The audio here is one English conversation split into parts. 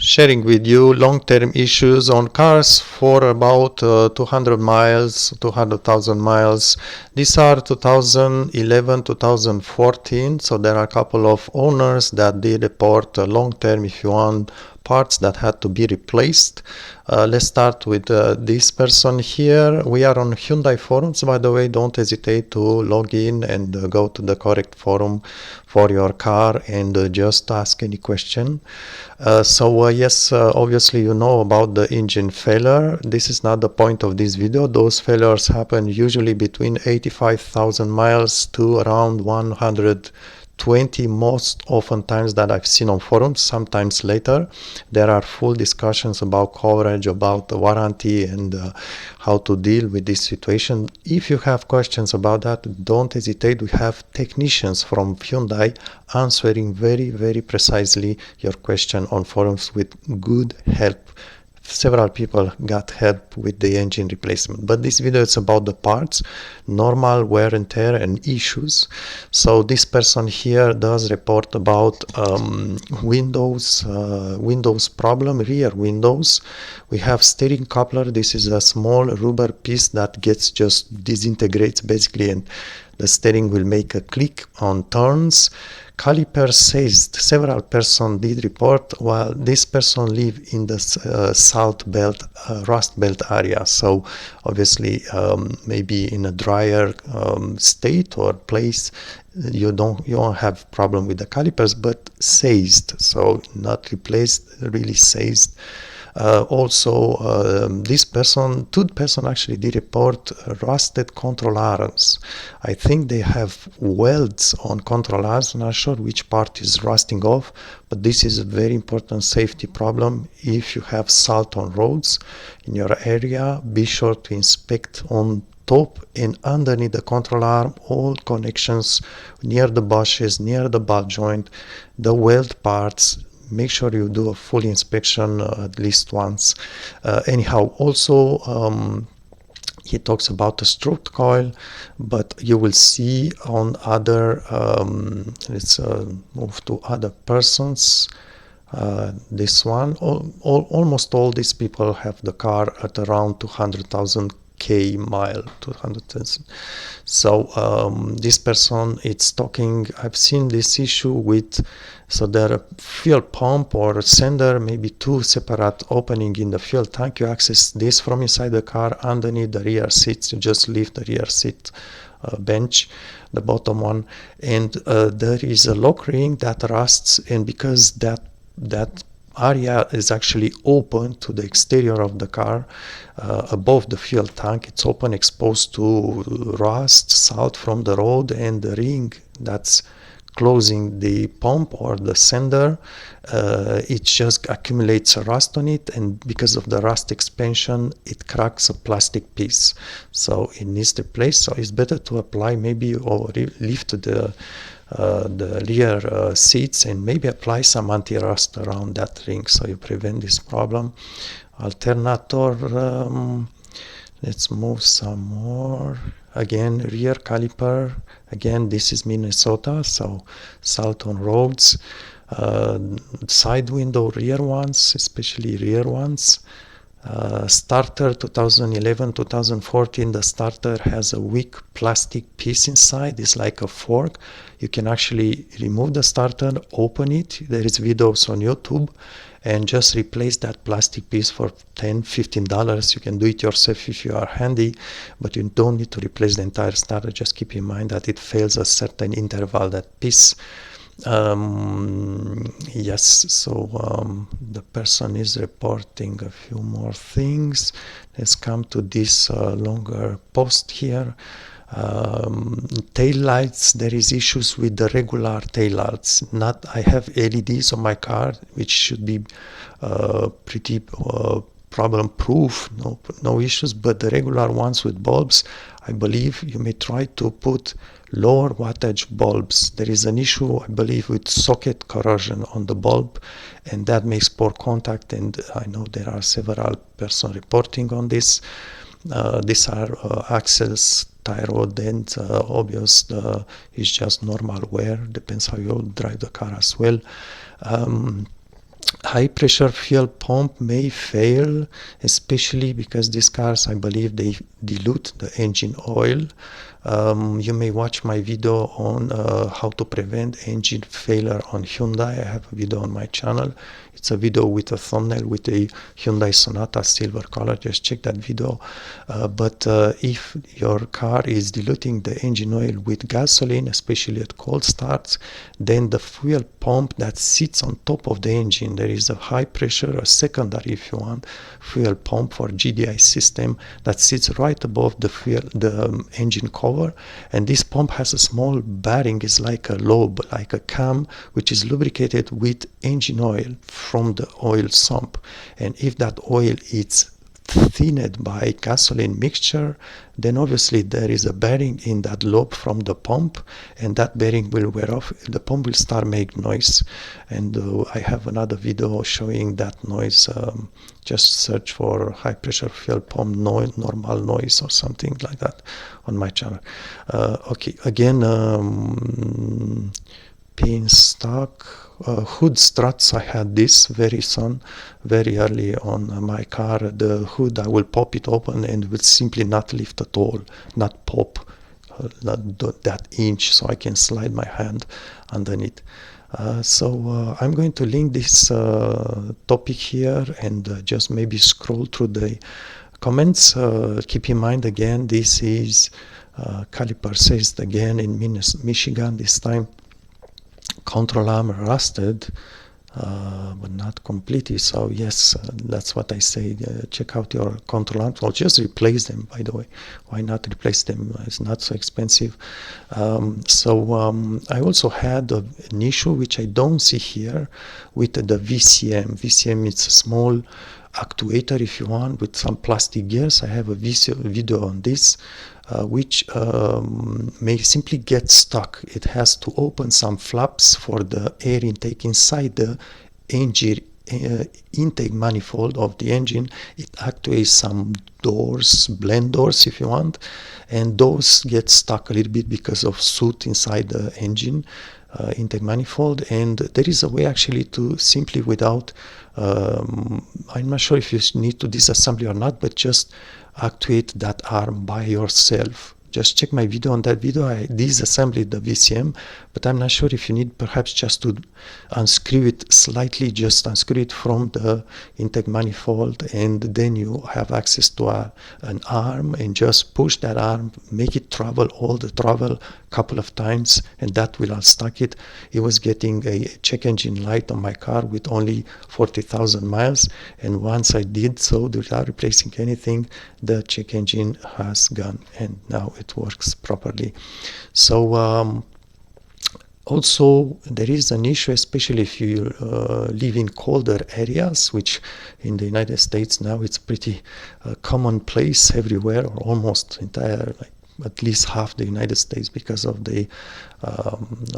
sharing with you long-term issues on cars for about 200 miles, 200,000 miles. These are 2011, 2014, so there are a couple of owners that did report long-term, if you want, parts that had to be replaced. Let's start with this person here. We are on Hyundai forums, by the way. Don't hesitate to log in and go to the correct forum for your car and just ask any question. Yes, obviously you know about the engine failure. This is not the point of this video. Those failures happen usually between 85,000 miles to around 120 most often times that I've seen on forums. Sometimes later there are full discussions about coverage, about the warranty, and how to deal with this situation. If you have questions about that, don't hesitate. We have technicians from Hyundai answering very precisely your question on forums with good help. Several people got help with the engine replacement, but this video is about the parts, normal wear and tear and issues. So this person here does report about windows problem, rear windows. We have steering coupler. This is a small rubber piece that gets just disintegrates basically, and the steering will make a click on turns. Caliper seized. Several persons did report, while this person live in the south belt, rust belt area. So obviously maybe in a drier state or place, you don't have problem with the calipers, but seized. So not replaced, really seized. This person, two person actually did report rusted control arms. I think they have welds on control arms. I'm not sure which part is rusting off, but this is a very important safety problem. If you have salt on roads in your area, be sure to inspect on top and underneath the control arm all connections near the bushes, near the ball joint, the weld parts. Make sure you do a full inspection at least once. He talks about the strut coil, but you will see on other, let's move to other persons. This one, almost all these people have the car at around 200,000 mile, 200,000. So this person, it's talking, I've seen this issue with, so there are fuel pump or sender, maybe two separate opening in the fuel tank. You access this from inside the car underneath the rear seats. You just leave the rear seat bench, the bottom one, and there is a lock ring that rusts, and because that area is actually open to the exterior of the car, above the fuel tank, it's open, exposed to rust, salt from the road, and the ring that's closing the pump or the sender, it just accumulates rust on it, and because of the rust expansion, it cracks a plastic piece, so it needs to replace. So it's better to apply maybe or lift the rear seats and maybe apply some anti-rust around that ring so you prevent this problem. Alternator, let's move some more. Again, rear caliper. Again, this is Minnesota, so salt on roads. Side window rear ones, especially rear ones. Starter 2011, 2014, the starter has a weak plastic piece inside. It's like a fork. You can actually remove the starter, open it. There is videos on YouTube, and just replace that plastic piece for $10-15. You can do it yourself if you are handy, but you don't need to replace the entire starter. Just keep in mind that it fails a certain interval, that piece. Yes, so the person is reporting a few more things. Let's come to this longer post here. Taillights, there is issues with the regular taillights. I have LEDs on my car, which should be pretty problem proof, no issues, but the regular ones with bulbs, I believe you may try to put lower wattage bulbs. There is an issue, I believe, with socket corrosion on the bulb, and that makes poor contact, and I know there are several persons reporting on this. These are axles, tie rod, and obvious is just normal wear, depends how you drive the car as well. high pressure fuel pump may fail, especially because these cars, I believe, they dilute the engine oil. You may watch my video on how to prevent engine failure on Hyundai. I have a video on my channel. It's a video with a thumbnail with a Hyundai Sonata silver color. Just check that video. But if your car is diluting the engine oil with gasoline, especially at cold starts, then the fuel pump that sits on top of the engine, there is a high pressure, a secondary if you want, fuel pump for GDI system that sits right above the engine cover, and this pump has a small bearing. It's like a lobe, like a cam, which is lubricated with engine oil from the oil sump. And if that oil is thinned by gasoline mixture, then obviously there is a bearing in that lobe from the pump, and that bearing will wear off. The pump will start make noise, and I have another video showing that noise. Just search for high pressure fuel pump normal noise or something like that on my channel. Okay, again, pin stock hood struts. I had this very early on my car. The hood, I will pop it open and it will simply not lift at all, not pop that inch, so I can slide my hand underneath. So I'm going to link this topic here, and just maybe scroll through the comments. Keep in mind again, this is caliper says again in Michigan this time. Control arm rusted, but not completely. So yes, that's what I say. Check out your control arms, or just replace them, by the way. Why not replace them? It's not so expensive. I also had an issue which I don't see here with the VCM. VCM is a small actuator, if you want, with some plastic gears. I have a video on this, which may simply get stuck. It has to open some flaps for the air intake inside the engine intake manifold of the engine. It actuates some doors, blend doors if you want, and those get stuck a little bit because of soot inside the engine intake manifold. And there is a way actually to simply, without I'm not sure if you need to disassemble or not, but just actuate that arm by yourself. Just check my video on that video. I disassembled the VCM, but I'm not sure if you need perhaps just to unscrew it slightly, just unscrew it from the intake manifold, and then you have access to an arm, and just push that arm, make it travel all the travel couple of times, and that will unstuck it. It was getting a check engine light on my car with only 40,000 miles, and once I did so without replacing anything, the check engine has gone, and now it works properly. So also, there is an issue, especially if you live in colder areas, which in the United States now it's pretty commonplace everywhere, or almost entire, like at least half the United States, because of the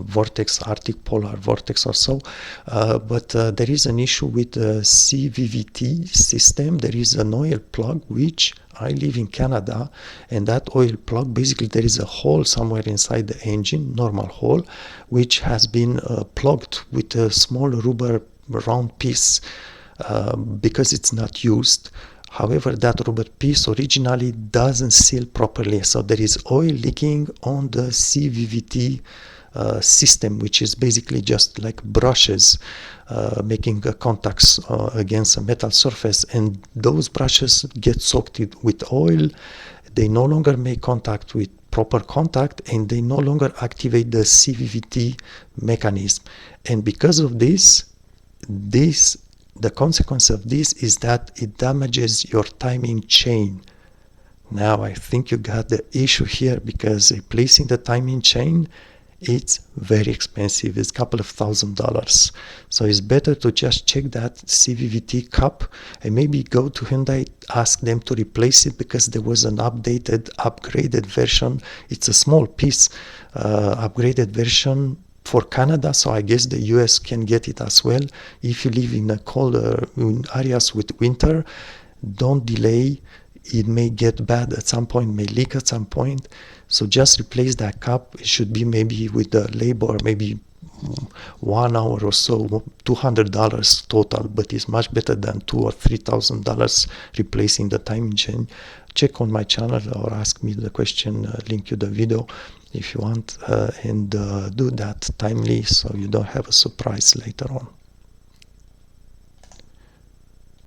vortex, Arctic polar vortex or so. But there is an issue with the CVVT system. There is an oil plug, which I live in Canada, and that oil plug, basically there is a hole somewhere inside the engine, normal hole, which has been plugged with a small rubber round piece because it's not used. However, that rubber piece originally doesn't seal properly, so there is oil leaking on the CVVT system, which is basically just like brushes making contacts against a metal surface, and those brushes get soaked with oil. They no longer make contact with proper contact, and they no longer activate the CVVT mechanism. And because of this, the consequence of this is that it damages your timing chain. Now I think you got the issue here, because replacing the timing chain, it's very expensive. It's a couple of $1,000s. So it's better to just check that CVVT cup and maybe go to Hyundai, ask them to replace it, because there was an upgraded version. It's a small piece, upgraded version for Canada, so I guess the US can get it as well. If you live in a colder areas with winter, don't delay. It may get bad at some point, may leak at some point. So just replace that cup. It should be maybe with the labor, maybe 1 hour or so, $200 total, but it's much better than $2,000 or $3,000 replacing the timing chain. Check on my channel or ask me the question, link you the video if you want, and do that timely so you don't have a surprise later on.